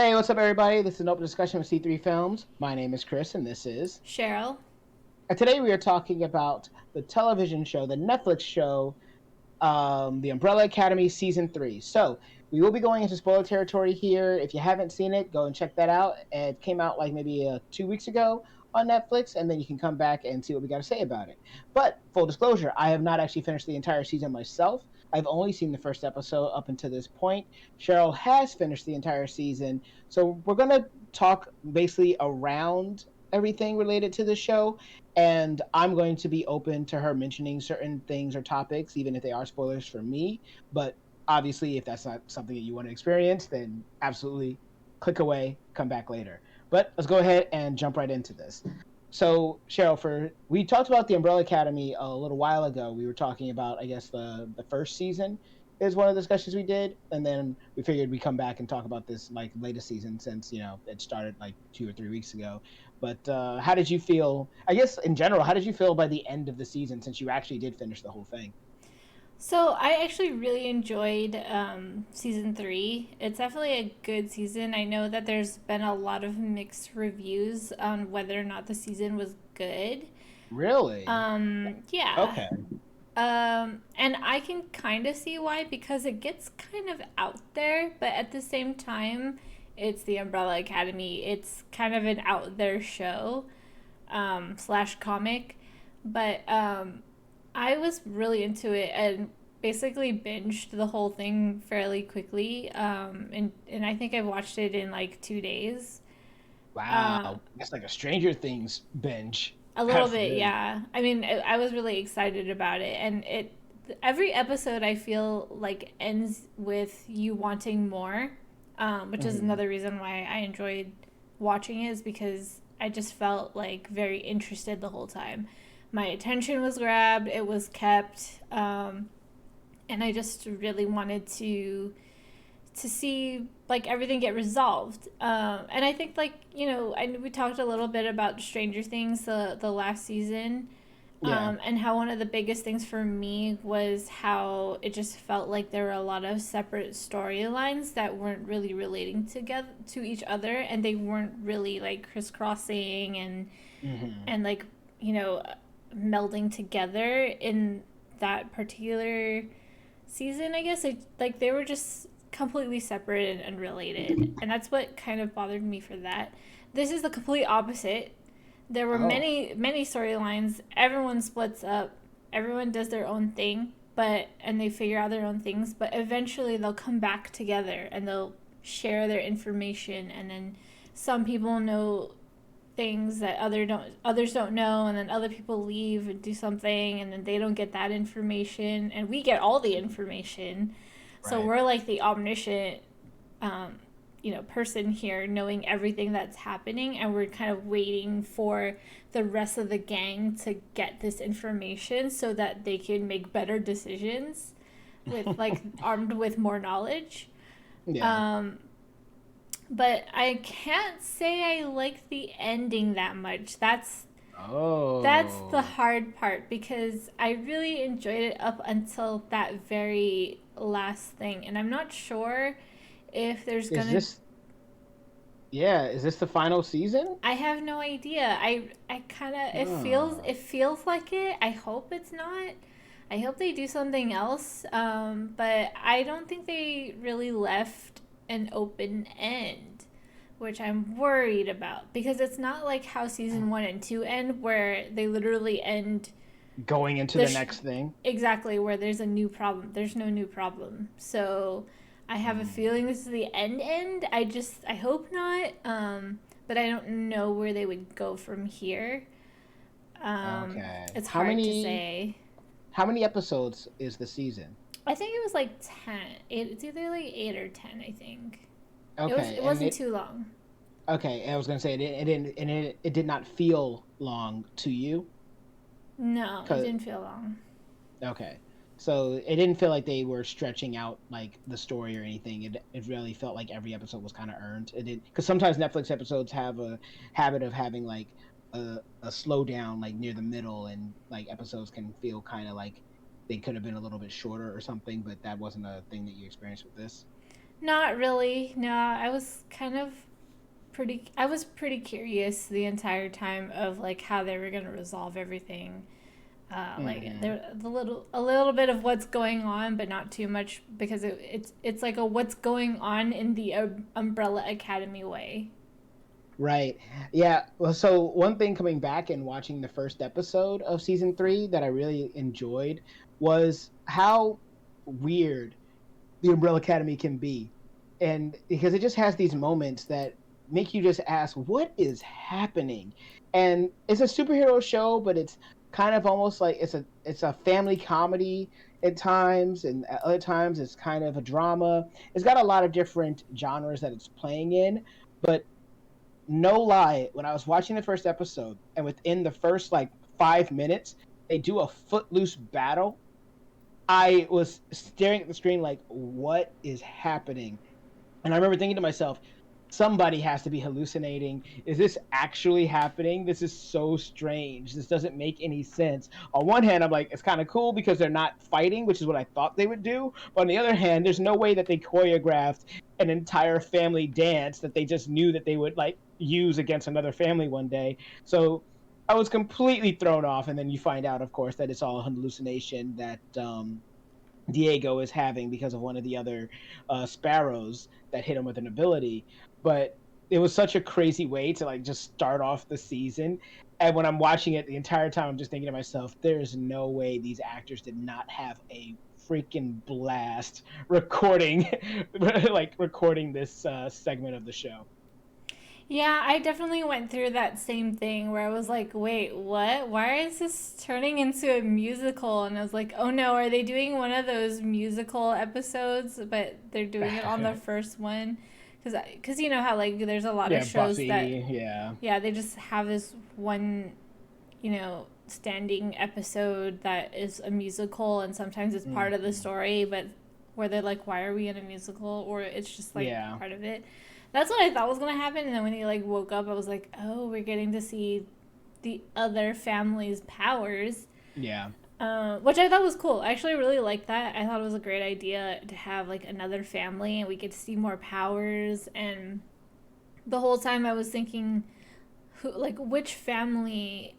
Hey, what's up, everybody? This is an open discussion with C3 Films. My name is Chris, and this is. Cheryl. And today we are talking about the television show, the Netflix show, The Umbrella Academy Season 3. So we will be going into spoiler territory here. If you haven't seen it, go and check that out. It came out like maybe 2 weeks ago on Netflix, and then you can come back and see what we got to say about it. But full disclosure, I have not actually finished the entire season myself. I've only seen the first episode up until this point. Cheryl has finished the entire season. So we're going to talk basically around everything related to the show, and I'm going to be open to her mentioning certain things or topics, even if they are spoilers for me. But obviously, if that's not something that you want to experience, then absolutely click away, come back later. But let's go ahead and jump right into this. So, Cheryl, we talked about the Umbrella Academy a little while ago. We were talking about, I guess, the first season is one of the discussions we did, and then we figured we'd come back and talk about this like latest season since it started like 2 or 3 weeks ago. But how did you feel? I guess in general, how did you feel by the end of the season since you actually did finish the whole thing? So I actually really enjoyed season three. It's definitely a good season. I know that there's been a lot of mixed reviews on whether or not the season was good. Really? Yeah. Okay. And I can kind of see why because it gets kind of out there, but at the same time, it's the Umbrella Academy. It's kind of an out there show slash comic, but I was really into it and basically binged the whole thing fairly quickly. And I think I watched it in like 2 days. Uh, Wow. That's like a Stranger Things binge. a little That's bit, good. yeah. I mean, I was really excited about it, and it every episode I feel like ends with you wanting more, which is Hmm. another reason why I enjoyed watching it is because I just felt like very interested the whole time. My attention was grabbed, it was kept, and I just really wanted to see like everything get resolved. And I think like we talked a little bit about Stranger Things the last season, Yeah. and how one of the biggest things for me was how it just felt like there were a lot of separate storylines that weren't really relating together to each other, and they weren't really like crisscrossing Hmm. and like you know melding together in that particular season. I guess like they were just completely separate and unrelated, and that's what kind of bothered me for that. This is the complete opposite. There were Oh. many storylines. Everyone splits up. Everyone does their own thing, and they figure out their own things. But eventually, they'll come back together and they'll share their information. And then some people know things that others don't know, and then other people leave and do something, and then they don't get that information, and we get all the information. So Right. we're like the omniscient person here knowing everything that's happening, and we're kind of waiting for the rest of the gang to get this information so that they can make better decisions with like armed with more knowledge. Yeah. um, but I can't say I like the ending that much. That's the Oh. hard part because I really enjoyed it up until that very last thing, and I'm not sure if there's Is gonna. this Yeah, is this the final season? I have no idea. I kind of Oh. it feels like it. I hope it's not. I hope they do something else. But I don't think they really left an open end, which I'm worried about because it's not like how season one and two end, where they literally end Going into the the next thing. exactly where there's a new problem. There's no new problem. So I have a Hmm. feeling this is the end. I hope not. But I don't know where they would go from here. Okay. It's How hard to many say. how many episodes is the season? I think it was like 10. It's either like 8 or 10, I think. Okay, It and wasn't it too long. okay, I was gonna say it did not feel long to you. No, it 'Cause didn't feel long. okay. So it didn't feel like they were stretching out like the story or anything. It really felt like every episode was kind of earned. It did because sometimes Netflix episodes have a habit of having like a slowdown like near the middle, and like episodes can feel kind of like they could have been a little bit shorter or something. But that wasn't a thing that you experienced with this. Not really. No, I was pretty curious the entire time of like how they were gonna resolve everything. Like Hmm. there a little bit of what's going on, but not too much because it's like a what's going on in the Umbrella Academy way. Right. Yeah. Well, so one thing coming back and watching the first episode of season three that I really enjoyed was how weird the Umbrella Academy can be. And because it just has these moments that make you just ask, what is happening? And it's a superhero show, but it's kind of almost like it's a family comedy at times, and at other times it's kind of a drama. It's got a lot of different genres that it's playing in, but no lie, when I was watching the first episode and within the first like 5 minutes, they do a footloose battle. I was staring at the screen like, what is happening? And I remember thinking to myself, somebody has to be hallucinating. Is this actually happening? This is so strange. This doesn't make any sense. On one hand, I'm like, it's kind of cool because they're not fighting, which is what I thought they would do. But on the other hand, there's no way that they choreographed an entire family dance that they just knew that they would like use against another family one day. So I was completely thrown off. And then you find out, of course, that it's all a hallucination that Diego is having because of one of the other sparrows that hit him with an ability. But it was such a crazy way to like just start off the season. And when I'm watching it the entire time, I'm just thinking to myself, there's no way these actors did not have a freaking blast recording like recording this segment of the show. Yeah, I definitely went through that same thing where I was like, wait, what? Why is this turning into a musical? And I was like, oh no, are they doing one of those musical episodes, but they're doing it on the first one? Cause you know how like there's a lot of Yeah, shows that, Buffy. Yeah. yeah, they just have this one, standing episode that is a musical and sometimes it's part of the Mhm. story, but where they're like, why are we in a musical? Or it's just like Yeah. part of it. That's what I thought was gonna happen, and then when he like woke up, I was like, "Oh, we're getting to see the other family's powers," Yeah. which I thought was cool. I actually really liked that. I thought it was a great idea to have like another family, and we get to see more powers. And the whole time, I was thinking, who like which family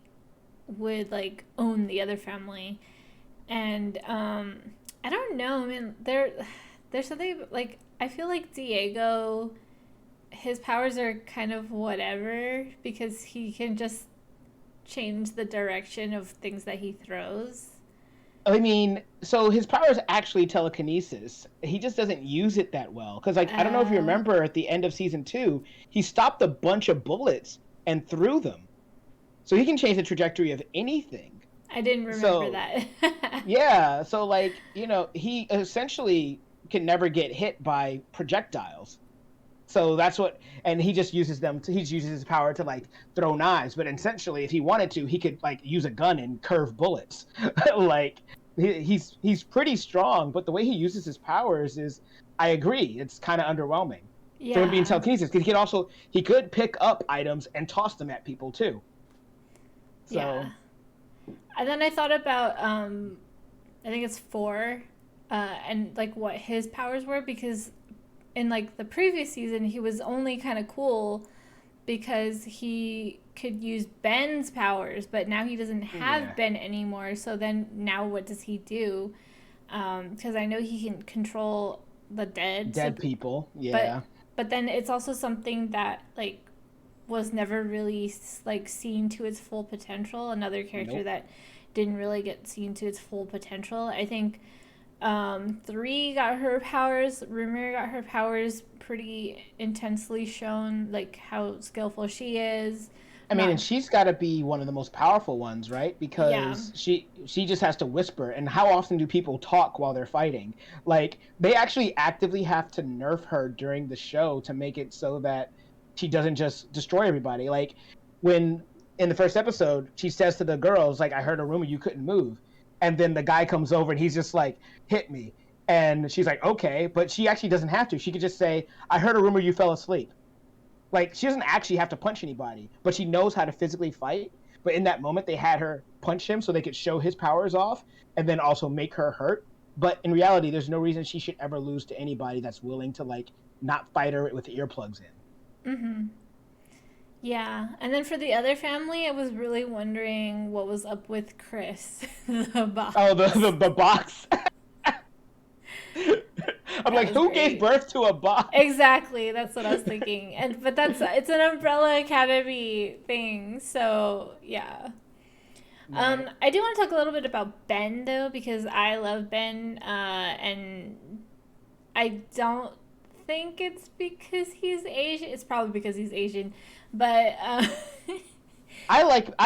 would like own the other family, and I don't know. I mean, there's something like I feel like Diego his powers are kind of whatever because he can just change the direction of things that he throws. I mean, so his power is actually telekinesis. He just doesn't use it that well. Because, like, I don't know if you Uh, remember at the end of season two, he stopped a bunch of bullets and threw them. So he can change the trajectory of anything. I didn't remember So, that. yeah. So, like, he essentially can never get hit by projectiles. So that's what, and he just uses he uses his power to like throw knives. But essentially, if he wanted to, he could like use a gun and curve bullets. Like he's pretty strong, but the way he uses his powers is, I agree, it's kind of underwhelming for him being Yeah, telekinesis. Because he could pick up items and toss them at people too. yeah. So And then I thought about I think it's four, and like what his powers were because in like the previous season he was only kind of cool because he could use Ben's powers, but now he doesn't have yeah, Ben anymore. So then now what does he do? Because I know he can control the dead. So, dead people. but Yeah, but then it's also something that like was never really like seen to its full potential. Another character nope. that didn't really get seen to its full potential. I think three got her powers. Rumor got her powers pretty intensely shown, like how skillful she is. I mean, Not, and she's got to be one of the most powerful ones, right? yeah, Because she just has to whisper. And how often do people talk while they're fighting? Like they actually actively have to nerf her during the show to make it so that she doesn't just destroy everybody. Like when in the first episode, she says to the girls, like, "I heard a rumor you couldn't move," and then the guy comes over and he's just like, "Hit me," and she's like, "Okay," but she actually doesn't have to. She could just say, "I heard a rumor you fell asleep." Like she doesn't actually have to punch anybody, but she knows how to physically fight. But in that moment, they had her punch him so they could show his powers off, and then also make her hurt. But in reality, there's no reason she should ever lose to anybody that's willing to like not fight her with earplugs in. Mm-hmm. Yeah, and then for the other family, I was really wondering what was up with Chris, the Oh, the box. the box. I'm That like, was who gave great. birth to a box? Exactly, that's what I was thinking. And but that's it's an Umbrella Academy thing, so yeah. Right. I do want to talk a little bit about Ben though because I love Ben, and I don't think it's because he's Asian. It's probably because he's Asian, but I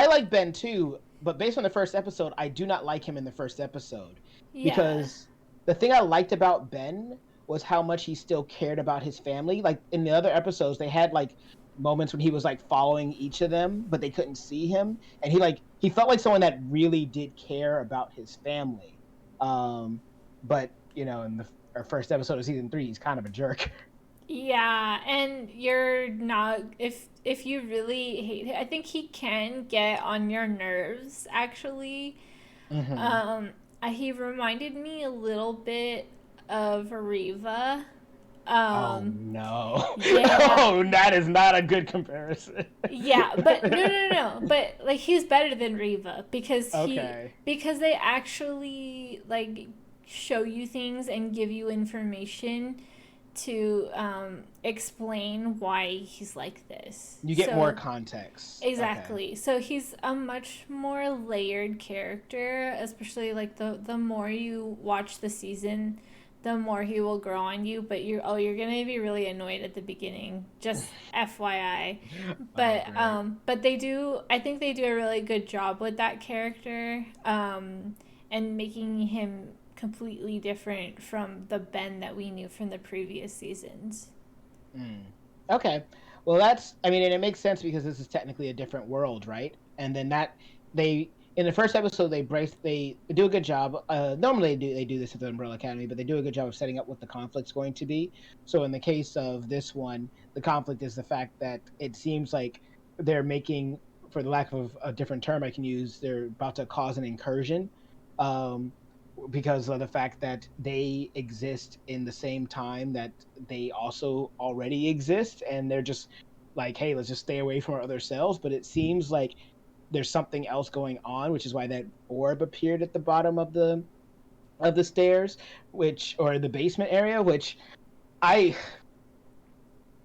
like Ben too, but based on the first episode, I do not like him in the first episode yeah, because the thing I liked about Ben was how much he still cared about his family. Like in the other episodes, they had like moments when he was like following each of them, but they couldn't see him, and he felt like someone that really did care about his family. Um, but in the our first episode of season 3, he's kind of a jerk. yeah, and you're not if you really hate it. I think he can get on your nerves actually. Hmm. Um, he reminded me a little bit of Riva. Oh Um, no. yeah, Oh, that is not a good comparison. yeah, but no. But like he's better than Riva Okay. because they actually like show you things and give you information to explain why he's like this. You get more So context. Okay. exactly. So he's a much more layered character, especially like the more you watch the season, the more he will grow on you, but you're going to be really annoyed at the beginning. Just FYI. Oh, But great. I think they do a really good job with that character and making him completely different from the Ben that we knew from the previous seasons. Mm. Okay. Well, I mean, and it makes sense because this is technically a different world, right? And then they, in the first episode, they do a good job. Normally they do this at the Umbrella Academy, but they do a good job of setting up what the conflict's going to be. So in the case of this one, the conflict is the fact that it seems like they're making, for the lack of a different term I can use, they're about to cause an incursion. Um, because of the fact that they exist in the same time that they also already exist, and they're just like, hey, let's just stay away from our other selves. But it seems like there's something else going on, which is why that orb appeared at the bottom of the stairs, which or the basement area, which I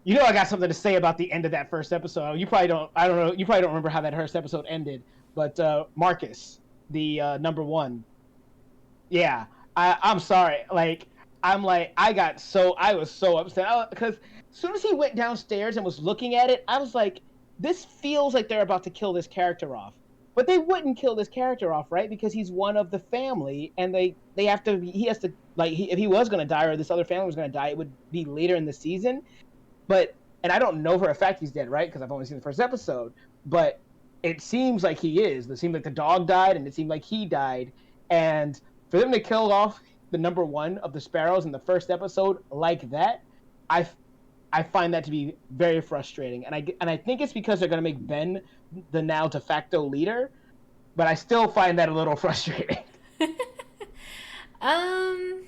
I got something to say about the end of that first episode. You probably don't. I don't know. You probably don't remember how that first episode ended. But Marcus, the number one, yeah, I'm sorry. I was so upset because as soon as he went downstairs and was looking at it, I was like, this feels like they're about to kill this character off. But they wouldn't kill this character off, right? Because he's one of the family, and they have to. He has to like if he was going to die or this other family was going to die, it would be later in the season. But and I don't know for a fact he's dead, right? Because I've only seen the first episode. But it seems like he is. It seemed like the dog died, and it seemed like he died. And for them to kill off the number one of the Sparrows in the first episode like that, I I find that to be very frustrating. And I think it's because they're going to make Ben the now de facto leader, but I still find that a little frustrating. um,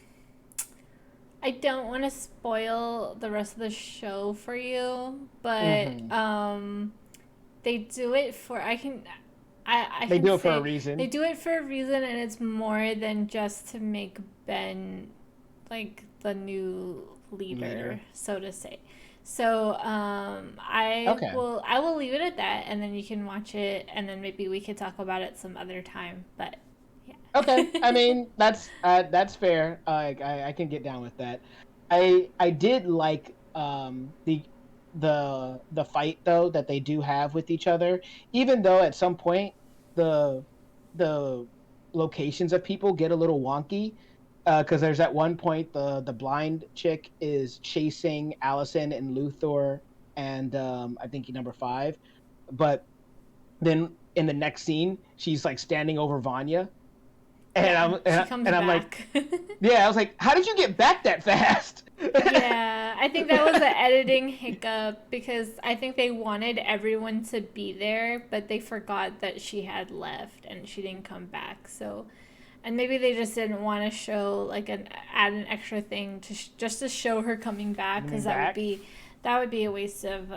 I don't want to spoil the rest of the show for you, but Hmm. they do it for I They can do it for a say they reason. do it for a reason, and it's more than just to make Ben like the new leader, Leader. so to say. So Okay. I will leave it at that, and then you can watch it, and then maybe we could talk about it some other time. But Okay. yeah. I mean, that's fair. I can get down with that. I did like the fight though that they do have with each other, even though at some point the the locations of people get a little wonky. Because there's at one point the blind chick is chasing Allison and Luthor and I think number five, but then in the next scene she's like standing over Vanya, and Yeah, I'm and, she I, comes and I'm like, back. yeah, I was like, how did you get back that fast? Yeah, I think that was an editing hiccup because I think they wanted everyone to be there, but they forgot that she had left and she didn't come back. So And maybe they just didn't want to show like add an extra thing to just to show her coming back, because Coming back. that would be a waste of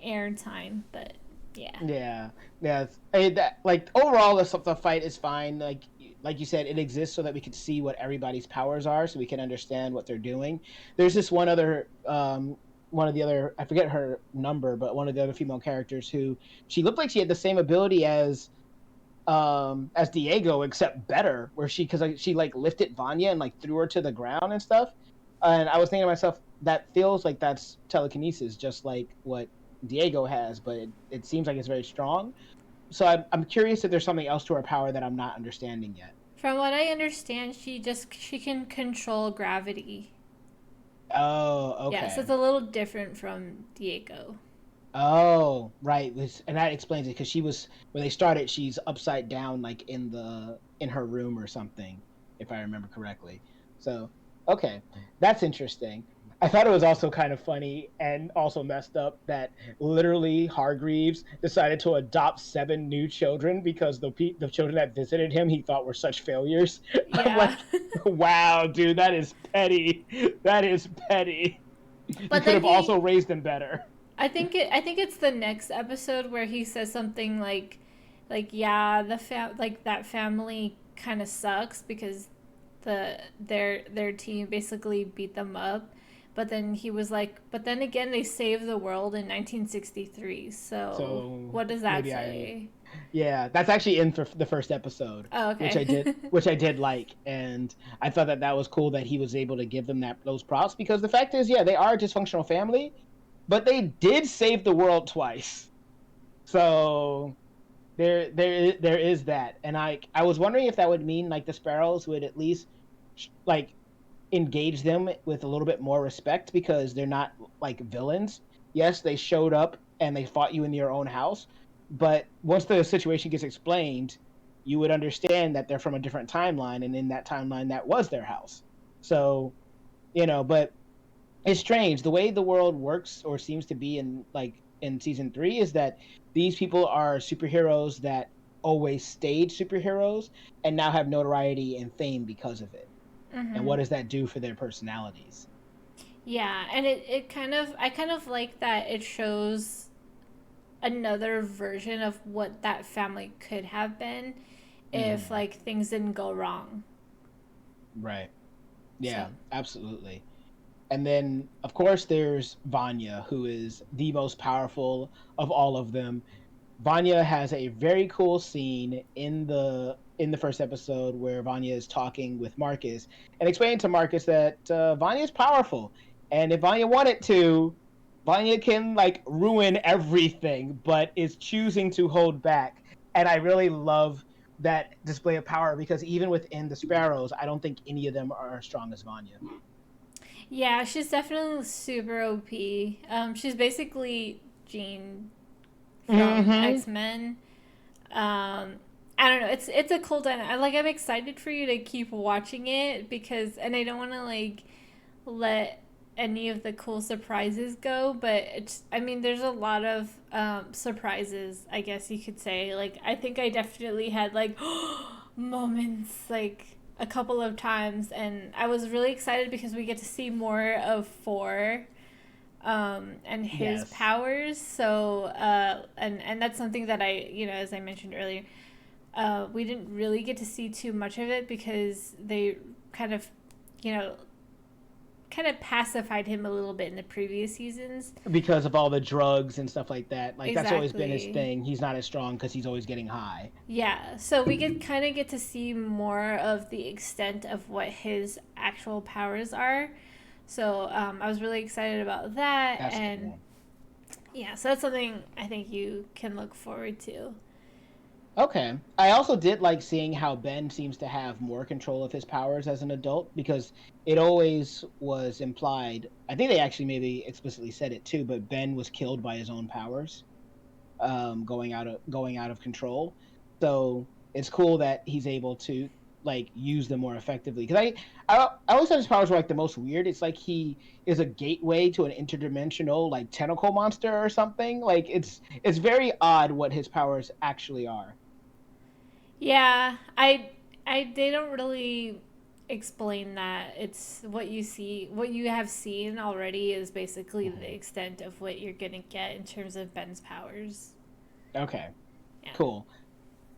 air time. But yeah. Yeah, yeah. That, like overall, the fight is fine. Like you said, it exists so that we can see what everybody's powers are, so we can understand what they're doing. There's this one of the other, I forget her number, but one of the other female characters who she looked like she had the same ability as Diego, except better, where because like, she like lifted Vanya and like threw her to the ground and stuff. And I was thinking to myself, that feels like that's telekinesis, just like what Diego has, but it seems like it's very strong. So I'm curious if there's something else to her power that I'm not understanding yet. From what I understand, she can control gravity. Oh, Yeah, so okay. it's a little different from Diego. Oh, right. And that explains it because she was when they started, she's upside down, like in her room or something, if I remember correctly. So, okay, that's interesting. I thought it was also kind of funny and also messed up that literally Hargreaves decided to adopt seven new children because the children that visited him he thought were such failures. I'm Yeah. like, wow, dude, that is petty. That is petty. You But could then have also raised them better. I think it's the next episode where he says something like yeah, like that family kind of sucks because their team basically beat them up. But then he was like, but then again, they saved the world in 1963. So So what does that maybe I say? yeah, that's actually in for the first episode, Oh, which okay. I did like, and I thought that that was cool that he was able to give them those props because the fact is, yeah, they are a dysfunctional family, but they did save the world twice. So there is that, and I was wondering if that would mean like the Sparrows would at least like engage them with a little bit more respect because they're not like villains. Yes, they showed up and they fought you in your own house, but once the situation gets explained, you would understand that they're from a different timeline, and in that timeline, that was their house. So, but it's strange the way the world works or seems to be in season 3 is that these people are superheroes that always stayed superheroes and now have notoriety and fame because of it, and Hmm. what does that do for their personalities? Yeah, and it kind of I kind of like that it shows another version of what that family could have been if Mm-hmm. like things didn't go wrong. Right. So, Yeah, absolutely. And then, of course, there's Vanya, who is the most powerful of all of them. Vanya has a very cool scene in the first episode where Vanya is talking with Marcus and explaining to Marcus that Vanya is powerful, and if Vanya wanted to, Vanya can like ruin everything, but is choosing to hold back. And I really love that display of power because even within the Sparrows, I don't think any of them are as strong as Vanya. yeah, she's definitely super OP. She's basically Jean from Mm-hmm. X-Men. Um, I don't know. It's a cool dynamic. I'm excited for you to keep watching it because, and I don't want to like let any of the cool surprises go, but it's, I mean, there's a lot of surprises, I guess you could say. Like, I think I definitely had like moments like a couple of times, and I was really excited because we get to see more of Four and his Yes. powers. So, and that's something that as I mentioned earlier, we didn't really get to see too much of it because they kind of, you know, kind of pacified him a little bit in the previous seasons. Because of all the drugs and stuff like that. Like that's always been his Exactly. thing. He's not as strong because he's always getting high. Yeah. So we could kind of get to see more of the extent of what his actual powers are. So I was really excited about that, That's and cool. yeah, so that's something I think you can look forward to. Okay. I also did like seeing how Ben seems to have more control of his powers as an adult because it always was implied. I think they actually maybe explicitly said it too, but Ben was killed by his own powers, going out of control. So it's cool that he's able to like use them more effectively. Because I always thought his powers were like the most weird. It's like he is a gateway to an interdimensional like tentacle monster or something. Like it's very odd what his powers actually are. Yeah, they don't really explain that. It's what you see, what you have seen already is basically the extent of what you're gonna get in terms of Ben's powers. Okay, Yeah. cool.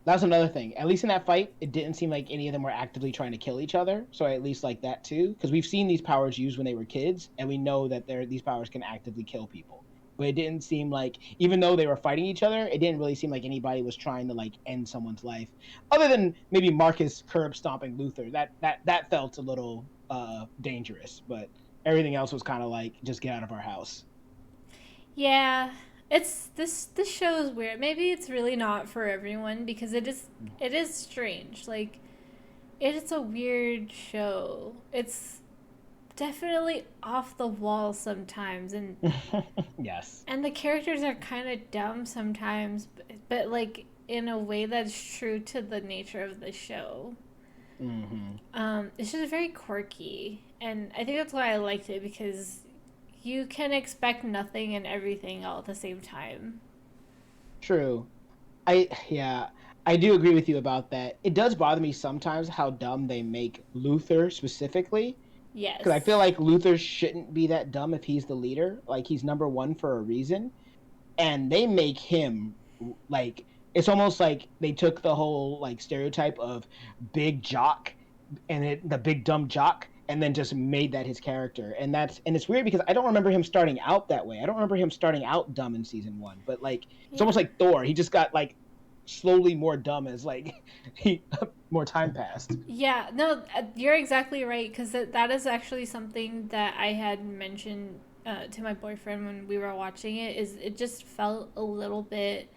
That's another thing. At least in that fight, it didn't seem like any of them were actively trying to kill each other. So I at least like that too, because we've seen these powers used when they were kids, and we know that these powers can actively kill people. But it didn't seem like, even though they were fighting each other, it didn't really seem like anybody was trying to like end someone's life, other than maybe Marcus curb stomping Luther. That felt a little dangerous, but everything else was kind of like just get out of our house. Yeah, it's this show is weird. Maybe it's really not for everyone because it is strange. Like it's a weird show. It's definitely off the wall sometimes, Yes. and the characters are kind of dumb sometimes, but like in a way that's true to the nature of the show. Hmm. It's just very quirky, and I think that's why I liked it because you can expect nothing and everything all at the same time. True. Yeah, I do agree with you about that. It does bother me sometimes how dumb they make Luther specifically, because I feel Yes. like Luther shouldn't be that dumb if he's the leader. Like he's number one for a reason, and they make him like it's almost like they took the whole like stereotype of big jock the big dumb jock and then just made that his character. And it's weird because I don't remember him starting out that way. I don't remember him starting out dumb in season 1, but like it's Yeah. almost like Thor. He just got like slowly more dumb as like he more time passed. Yeah, no, you're exactly right because that is actually something that I had mentioned to my boyfriend when we were watching it. Is it just felt a little bit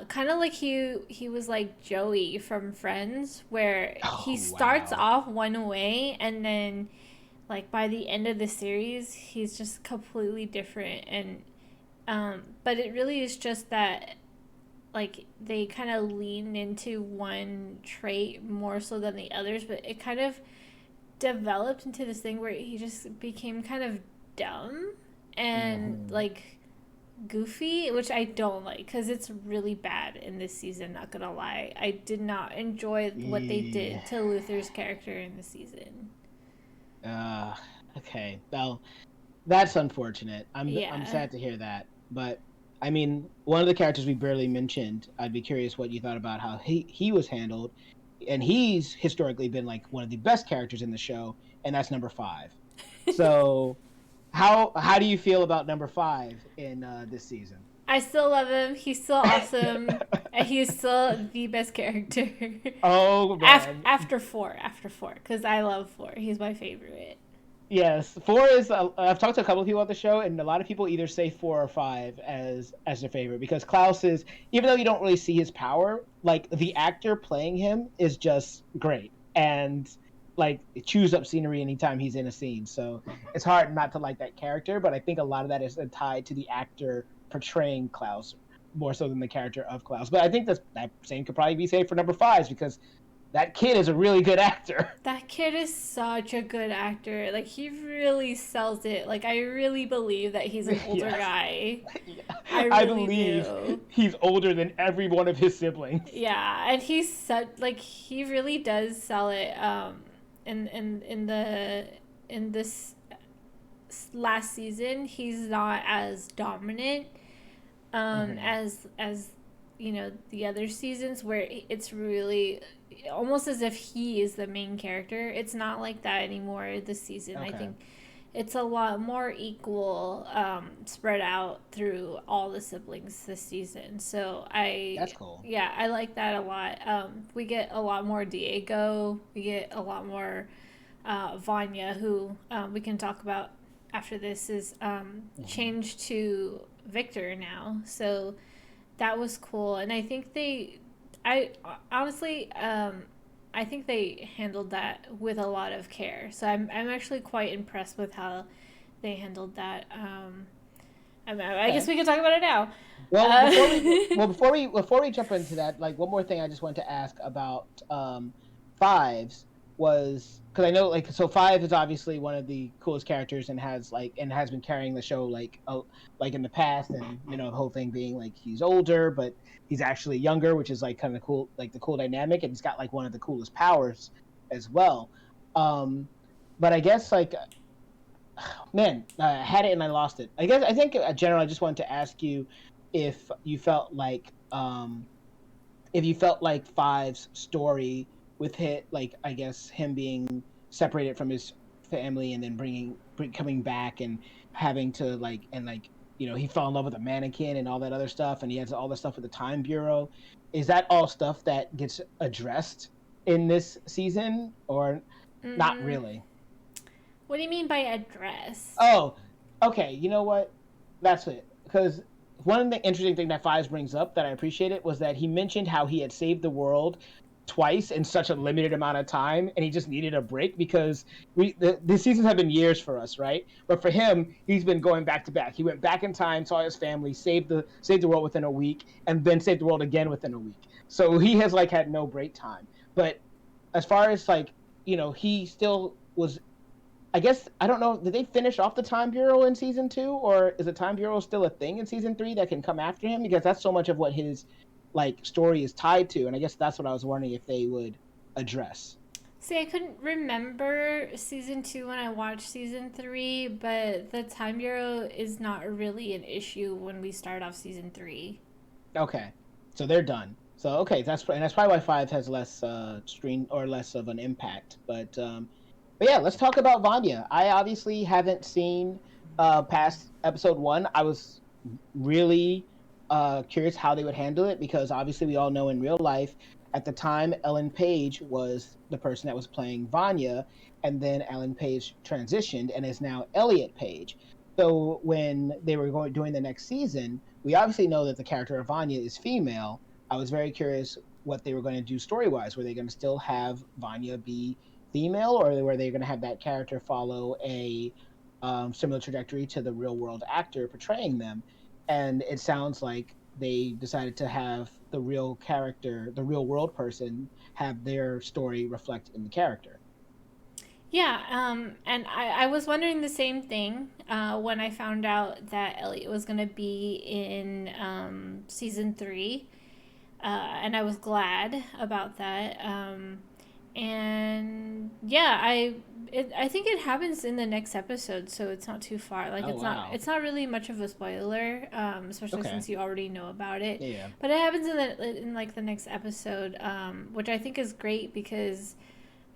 kind of like he was like Joey from Friends, where he Oh starts wow. off one way and then like by the end of the series he's just completely different. And but it really is just that like they kind of lean into one trait more so than the others, but it kind of developed into this thing where he just became kind of dumb and Hmm. like goofy, which I don't like because it's really bad in this season. Not gonna lie, I did not enjoy what they Yeah. did to Luther's character in the season. Uh, okay. Well, that's unfortunate. I'm Yeah. sad to hear that. But I mean, one of the characters we barely mentioned, I'd be curious what you thought about how he was handled. And he's historically been like one of the best characters in the show, and that's number 5. So how do you feel about number 5 in this season? I still love him. He's still awesome. And he's still the best character. Oh man. After four, because I love four. He's my favorite. Yes, 4 is. I've talked to a couple of people at the show, and a lot of people either say 4 or 5 as their favorite because Klaus is, even though you don't really see his power, like the actor playing him is just great, and like it chews up scenery anytime he's in a scene. So it's hard not to like that character, but I think a lot of that is tied to the actor portraying Klaus more so than the character of Klaus. But I think that same could probably be said for number 5 because that kid is a really good actor. That kid is such a good actor. Like he really sells it. Like I really believe that he's an older Yes. guy. Yeah. I I really believe do. he's older than every one of his siblings. Yeah, and he's such like he really does sell it. In this last season, he's not as dominant Hmm. as the other seasons where it's really almost as if he is the main character. It's not like that anymore this season. I Okay, think it's a lot more equal, spread out through all the siblings this season. So that's cool. yeah, I like that a lot. We get a lot more Diego. We get a lot more Vanya, who we can talk about after this, is Hmm. changed to Victor now. So that was cool, and I think I honestly, I think they handled that with a lot of care. So I'm actually quite impressed with how they handled that. I guess Okay. we can talk about it now. Well, Uh, before we jump into that, like one more thing I just wanted to ask about fives. was because I know like so Five is obviously one of the coolest characters and has been carrying the show like in the past, and the whole thing being like he's older but he's actually younger, which is like kind of cool, like the cool dynamic, and he's got like one of the coolest powers as well. Um, but I guess like man, I had it and I lost it. I think general. I just wanted to ask you if you felt like Five's story with hit like I guess him being separated from his family and then coming back and having to he fell in love with a mannequin and all that other stuff, and he has all the stuff with the Time Bureau. Is that all stuff that gets addressed in this season or not Mm, really? what do you mean by address? Oh, okay. You know what? That's it. Because one of the interesting thing that Fives brings up that I appreciated was that he mentioned how he had saved the world twice in such a limited amount of time, and he just needed a break because the seasons have been years for us, right? But for him, he's been going back to back. He went back in time, saw his family, saved the world within a week, and then saved the world again within a week. So he has like had no break time. But as far as he still was. I guess I don't know. Did they finish off the Time Bureau in season 2, or is the Time Bureau still a thing in season 3 that can come after him? Because that's so much of what his story is tied to, and I guess that's what I was wondering if they would address. See, I couldn't remember season 2 when I watched season 3, but the Time Bureau is not really an issue when we start off season 3. Okay, so they're done. So okay, that's probably why Five has less screen or less of an impact. But yeah, let's talk about Vanya. I obviously haven't seen past episode 1. I was really curious how they would handle it because obviously we all know in real life at the time Ellen Page was the person that was playing Vanya, and then Ellen Page transitioned and is now Elliot Page. So when they were doing the next season, we obviously know that the character of Vanya is female. I was very curious what they were going to do story wise. Were they going to still have Vanya be female, or were they going to have that character follow a similar trajectory to the real world actor portraying them? And it sounds like they decided to have the real character, the real world person, have their story reflect in the character. Yeah, and I was wondering the same thing when I found out that Elliot was going to be in season 3. And I was glad about that. And yeah, I think it happens in the next episode, so it's not too far. Like Oh wow. it's not really much of a spoiler, especially Okay. since you already know about it. Yeah. But it happens in like the next episode, which I think is great because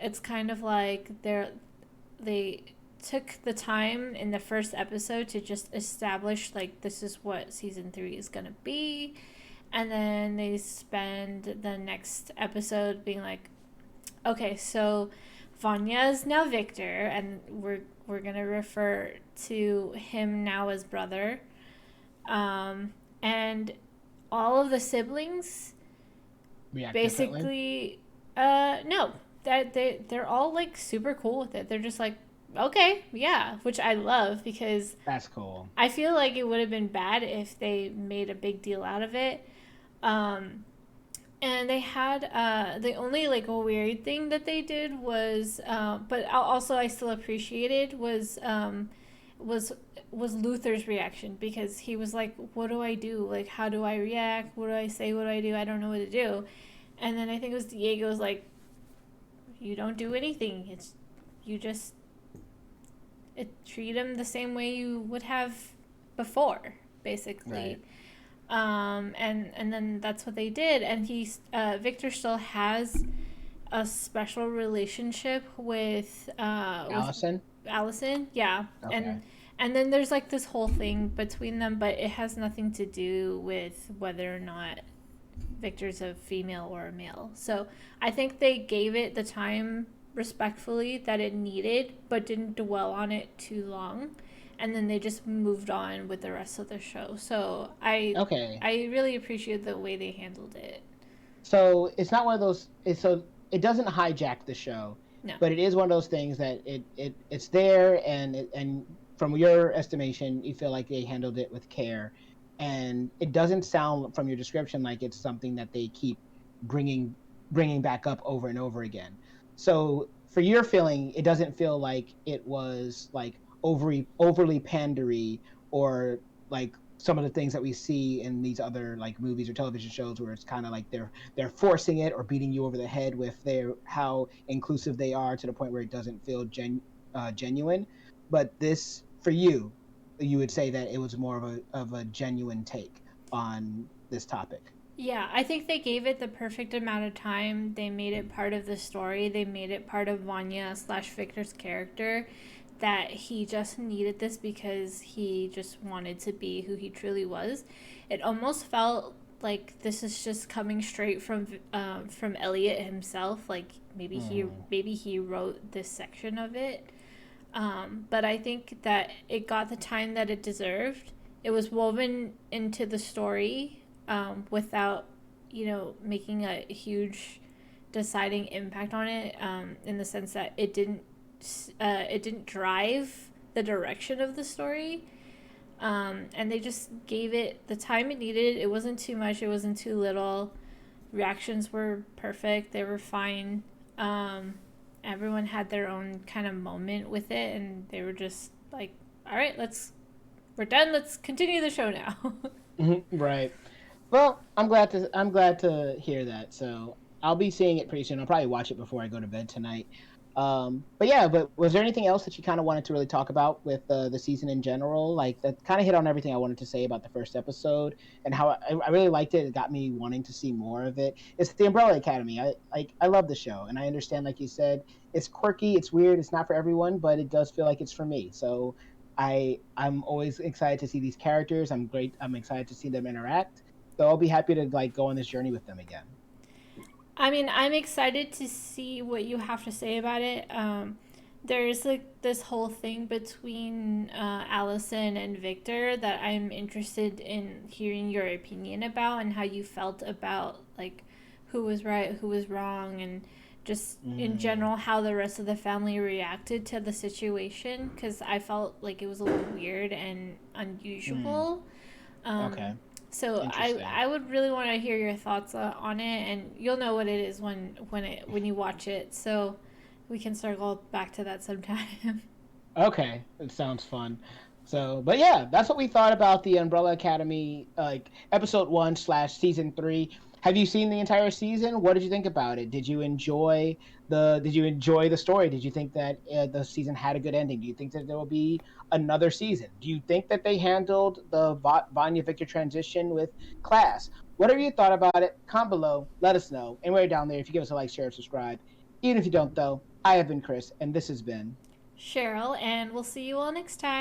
it's kind of like they took the time in the first episode to just establish like this is what season 3 is gonna be, and then they spend the next episode being like, okay, so Vanya is now Victor, and we're gonna refer to him now as brother, and all of the siblings React differently. basically, no, that they're all like super cool with it. They're just like, okay, yeah, which I love because That's cool. I feel like it would have been bad if they made a big deal out of it. Um, and they had the only like a weird thing that they did was, but also I still appreciated was was Luther's reaction because he was like, "What do I do? Like, how do I react? What do I say? What do I do? I don't know what to do." And then I think it was Diego's like, "You don't do anything. It's you just treat him the same way you would have before, basically." Right. And then that's what they did, and Victor still has a special relationship with Allison. Allison, yeah, Okay. and then there's like this whole thing between them, but it has nothing to do with whether or not Victor's a female or a male. So I think they gave it the time respectfully that it needed, but didn't dwell on it too long. And then they just moved on with the rest of the show. So Okay. I really appreciate the way they handled it. So it's not one of those. So it doesn't hijack the show, No. but it is one of those things that it's there, and from your estimation, you feel like they handled it with care, and it doesn't sound from your description like it's something that they keep bringing bringing back up over and over again. So for your feeling, it doesn't feel like it was like overly pandery or like some of the things that we see in these other like movies or television shows where it's kind of like they're forcing it or beating you over the head with their how inclusive they are to the point where it doesn't feel genuine. But this for you would say that it was more of a genuine take on this topic. Yeah, I think they gave it the perfect amount of time. They made it part of the story. They made it part of Vanya slash Victor's character, that he just needed this because he just wanted to be who he truly was. It almost felt like this is just coming straight from Elliot himself. Like maybe he wrote this section of it. But I think that it got the time that it deserved. It was woven into the story, without, making a huge deciding impact on it, in the sense that it didn't drive the direction of the story. And they just gave it the time it needed. It wasn't too much. It wasn't too little. Reactions were perfect. They were fine. Everyone had their own kind of moment with it, and they were just like, "All right, we're done. Let's continue the show now." Right. Well, I'm glad to hear that. So I'll be seeing it pretty soon. I'll probably watch it before I go to bed tonight. But yeah, but was there anything else that you kind of wanted to really talk about with the season in general? Like that kind of hit on everything I wanted to say about the first episode and how I really liked it. It got me wanting to see more of it. It's the Umbrella Academy. I love the show, and I understand, like you said, it's quirky, it's weird, it's not for everyone, but it does feel like it's for me. So I'm always excited to see these characters. I'm excited to see them interact. So I'll be happy to like go on this journey with them again. I mean, I'm excited to see what you have to say about it. There's like this whole thing between Allison and Victor that I'm interested in hearing your opinion about, and how you felt about like who was right, who was wrong, and just in Mm, general how the rest of the family reacted to the situation, because I felt like it was a little weird and mm, unusual. Um, okay, so interesting. I would really want to hear your thoughts on it, and you'll know what it is when you watch it. So we can circle back to that sometime. Okay, it sounds fun. So, but yeah, that's what we thought about the Umbrella Academy, like episode one slash season three. Have you seen the entire season? What did you think about it? Did you enjoy the story? Did you think that the season had a good ending? Do you think that there will be another season? Do you think that they handled the Vanya Victor transition with class? Whatever you thought about it, comment below. Let us know. And we're down there. If you give us a like, share, and subscribe. Even if you don't, though, I have been Chris, and this has been Cheryl, and we'll see you all next time.